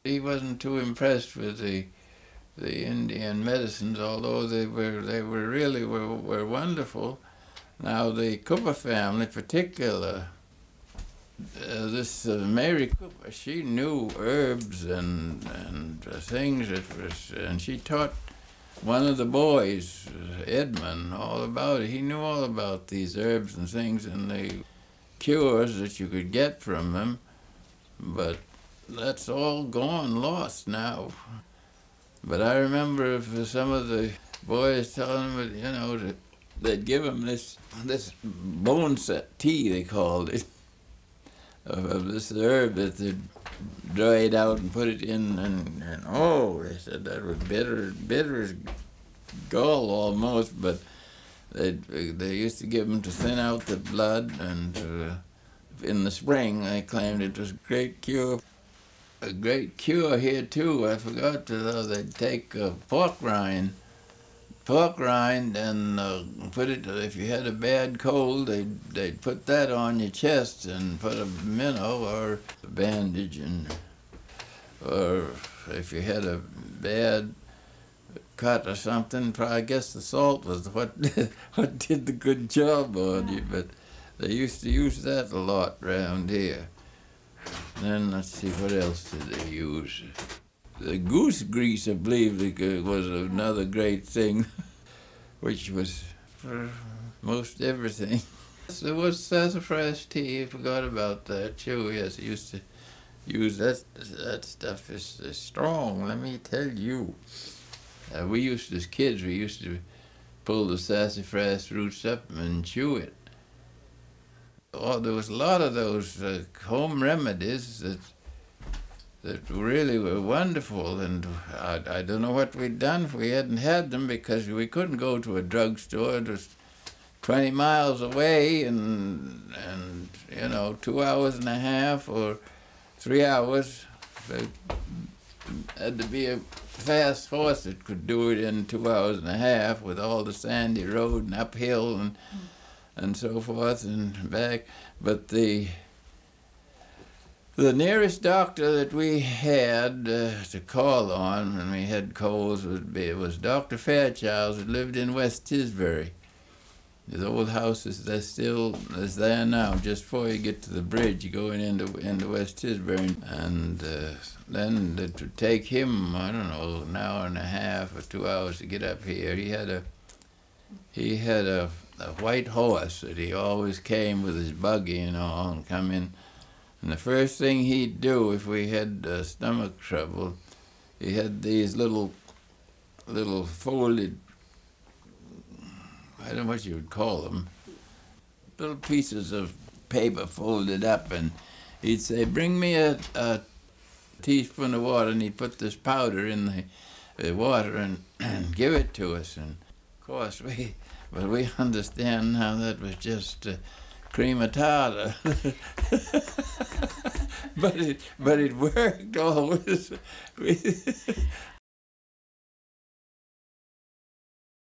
He wasn't too impressed with the Indian medicines, although they were really were wonderful. Now the Cooper family, particular, this Mary Cooper, she knew herbs and things and she taught one of the boys, Edmund, all about it. He knew all about these herbs and things and the cures that you could get from them, but that's all gone, lost now. But I remember some of the boys telling me, you know, that they'd give them this bone set tea, they called it, of this herb that they'd dried out and put it in, and oh, they said that was bitter as gall almost, but they used to give them to thin out the blood, and in the spring they claimed it was a great cure. A great cure here too. I forgot to they'd take pork rind and put it. If you had a bad cold, they'd put that on your chest and put a minnow or a bandage, or if you had a bad cut or something, I guess the salt was what what did the good job on you. But they used to use that a lot around here. Then let's see, what else did they use? The goose grease, I believe, was another great thing, which was for most everything. There was sassafras tea. I forgot about that too. Yes, I used to use that. That stuff is strong, let me tell you. We used to, as kids, we used to pull the sassafras roots up and chew it. Oh, there was a lot of those home remedies that really were wonderful, and I don't know what we'd done if we hadn't had them, because we couldn't go to a drugstore. It was 20 miles away, and you know, 2 hours and a half or 3 hours. There had to be a fast horse that could do it in 2 hours and a half with all the sandy road and uphill and so forth and back. But the nearest doctor that we had to call on when we had colds was Dr. Fairchild, who lived in West Tisbury. His old house is there now. Just before you get to the bridge, you go into West Tisbury, and then it would take him, I don't know, an hour and a half or 2 hours to get up here. He had a white horse that he always came with his buggy and all, and come in. And the first thing he'd do if we had stomach trouble, he had these little folded, I don't know what you would call them, little pieces of paper folded up, and he'd say, bring me a teaspoon of water, and he'd put this powder in the water and give it to us. And of course we understand now that was just cream of tartar. But it worked always.